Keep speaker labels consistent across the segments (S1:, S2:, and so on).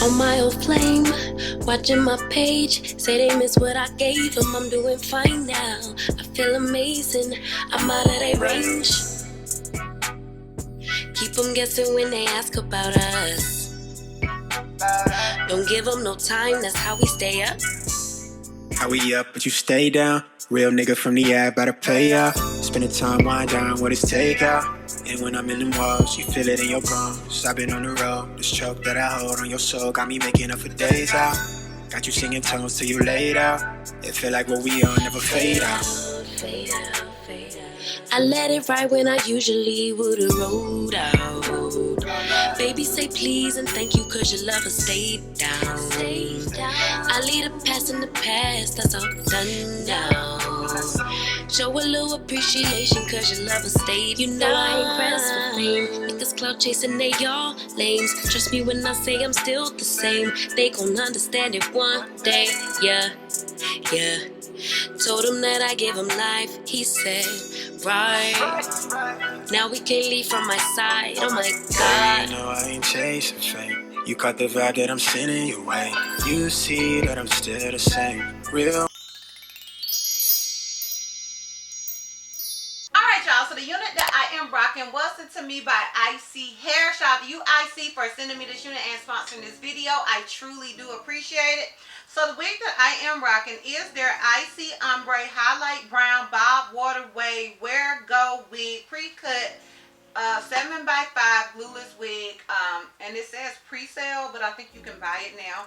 S1: On my old flame, watching my page, say they miss what I gave them. I'm doing fine now, I feel amazing, I'm out of their range. Keep them guessing when they ask about us. Don't give them no time, that's how we stay up.
S2: How we up, but you stay down. Real nigga from the app, better pay out. Spending time, wind down, what is takeout? And when I'm in them walls, you feel it in your bones. I've been on the road, this choke that I hold on your soul got me making up for days out. Got you singing tones till you laid out. It feel like what we on never fade out.
S1: Fade out, fade out. I let it ride when I usually would've rolled out. Baby say please and thank you cause your lover stayed down. I leave the past in the past, that's all done now. Show a little appreciation cause your lover stayed. You know I ain't pressed for fame. Niggas clout chasing, they all lames. Trust me when I say I'm still the same. They gon' understand it one day, yeah, yeah. Told him that I gave him life, he said, right. Now we can't leave from my side, oh my God.
S2: You know I ain't chasing fame. You caught the vibe that I'm sending your way. You see that I'm still the same. Real.
S3: Alright y'all, so the unit that I am rocking was sent to me by ISEEHAIR. Shout out to you ISEE for sending me this unit and sponsoring this video. I truly do appreciate it. So the wig that I am rocking is their ISEE Ombre Highlight Brown Bob Water Wave Wear Go Wig Pre-Cut 7x5 Glueless wig. And it says pre-sale, but I think you can buy it now.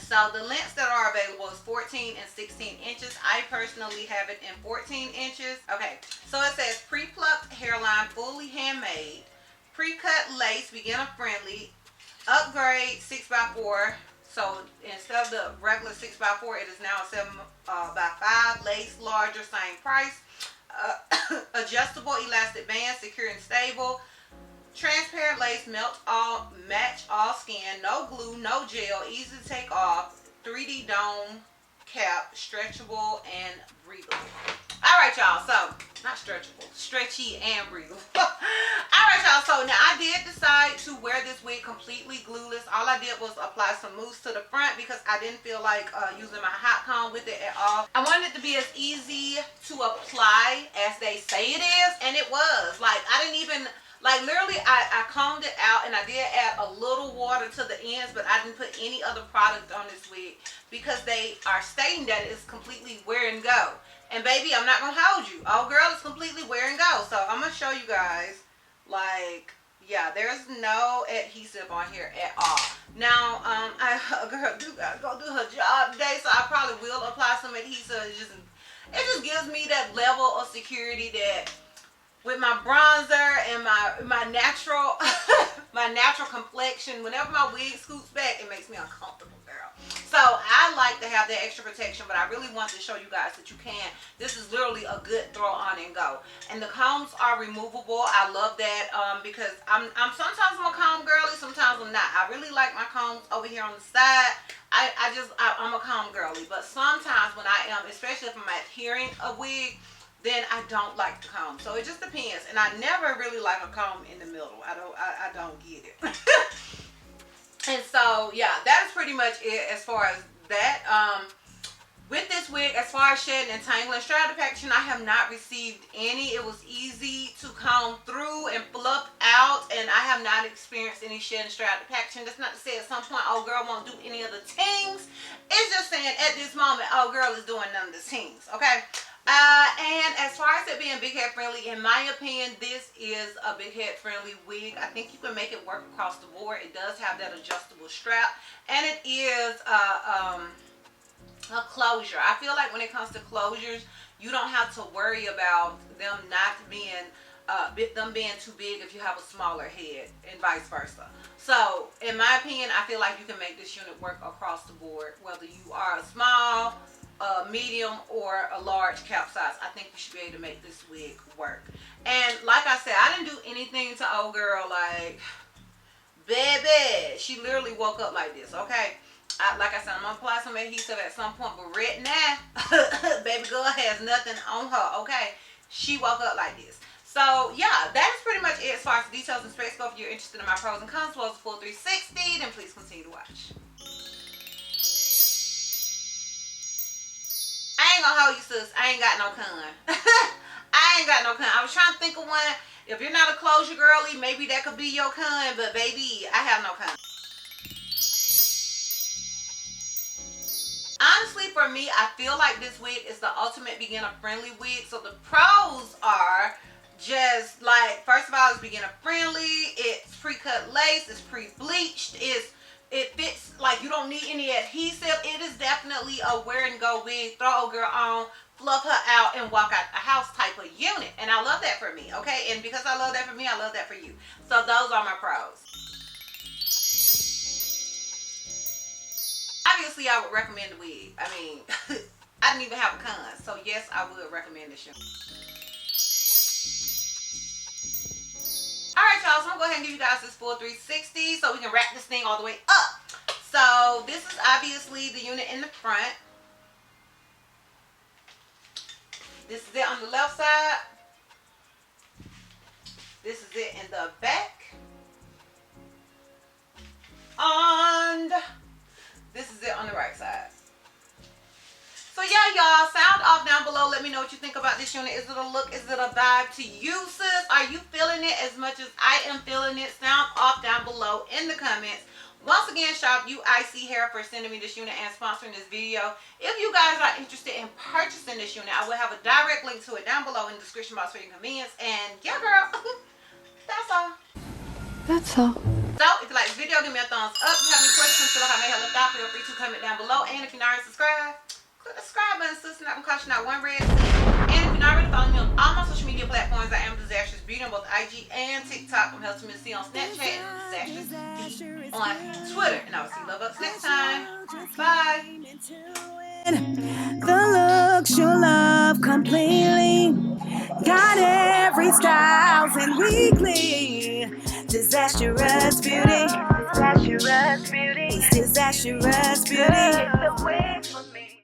S3: So the lengths that are available is 14 and 16 inches. I personally have it in 14 inches. Okay, so it says pre-plucked hairline, fully handmade, pre-cut lace, beginner friendly, upgrade 6x4. So instead of the regular 6x4, it is now a 7x5 lace, larger, same price. Adjustable elastic band, secure and stable. Transparent lace, match all skin, no glue, no gel, easy to take off, 3D dome cap, stretchable and breathable. Alright y'all, so, not stretchable, stretchy and breathable. Alright y'all, so now I did decide to wear this wig completely glueless. All I did was apply some mousse to the front because I didn't feel like using my hot comb with it at all. I wanted it to be as easy to apply as they say it is, and it was. Like, I didn't even... Like literally I combed it out and I did add a little water to the ends, but I didn't put any other product on this wig because they are stating that it's completely wear and go. And baby, I'm not going to hold you. Oh girl, it's completely wear and go. So I'm going to show you guys, like, yeah, there's no adhesive on here at all. Now, a girl do got to go do her job today, so I probably will apply some adhesive. It just gives me that level of security that... with my bronzer and my natural my natural complexion, whenever my wig scoots back, it makes me uncomfortable, girl. So I like to have that extra protection, but I really want to show you guys that you can. This is literally a good throw on and go. And the combs are removable. I love that because I'm sometimes I'm a comb girly, sometimes I'm not. I really like my combs over here on the side. I'm a comb girly, but sometimes when I am, especially if I'm adhering a wig, then I don't like the comb. So it just depends. And I never really like a comb in the middle. I don't get it. And so, yeah, that is pretty much it as far as that. With this wig, as far as shedding and tangling, straight out of the packaging, I have not received any. It was easy to comb through and fluff out, and I have not experienced any shedding straight out of the packaging. That's not to say at some point, oh girl won't do any of the tings. It's just saying at this moment, oh girl is doing none of the tings, okay? And as far as it being big head friendly, in my opinion, this is a big head friendly wig. I think you can make it work across the board. It does have that adjustable strap, and it is a closure. I feel like when it comes to closures, you don't have to worry about them not being them being too big if you have a smaller head, and vice versa. So in my opinion, I feel like you can make this unit work across the board, whether you are a small, medium, or a large cap size. I think you should be able to make this wig work. And like I said, I didn't do anything to old girl like, baby, she literally woke up like this, okay? Like I said, I'm gonna apply some adhesive at some point, but right now, baby girl has nothing on her, okay? She woke up like this. So yeah, that is pretty much it as far as the details and specs go. If you're interested in my pros and cons, well, as a full 360, then please continue to watch. I ain't gonna hold you, sis. I ain't got no con. I ain't got no con. I was trying to think of one. If you're not a closure girly, maybe that could be your con, but baby, I have no con. Honestly, for me, I feel like this wig is the ultimate beginner friendly wig. So the pros are just like, first of all, it's beginner friendly, it's pre-cut lace, it's pre-bleached, it fits, like you don't need any adhesive. It is definitely a wear and go wig, throw a girl on, fluff her out, and walk out the house type of unit. And I love that for me, okay? And because I love that for me, I love that for you. So those are my pros. Obviously, I would recommend the wig. I mean, I didn't even have a con. So yes, I would recommend this unit. Alright, y'all, so I'm going to go ahead and give you guys this full 360 so we can wrap this thing all the way up. So this is obviously the unit in the front. This is it on the left side. This is it in the back. And this is it on the right side. So yeah, y'all, sound off down below. Let me know what you think about this unit. Is it a look? Is it a vibe to you, sis? Are you feeling it as much as I am feeling it? Sound off down below in the comments. Once again, shout out you ISEEHAIR for sending me this unit and sponsoring this video. If you guys are interested in purchasing this unit, I will have a direct link to it down below in the description box for your convenience. And yeah, girl, that's all.
S1: That's all.
S3: So, if you like this video, give me a thumbs up. If you have any questions, feel like I may have left out, feel free to comment down below. And if you're not already subscribed, click the subscribe button, sis, and I'm gonna cost you not one red cent. And if you're not already following me on all my social media platforms, I am DizastrousBeauty on both IG and TikTok. I'm HelpToMissC on Snapchat and DizastrousBeauty on Twitter. And I will see you love ups next time. Bye.
S4: The looks you love completely. Got every style and weekly. Disastrous beauty. Disastrous beauty. Disastrous beauty.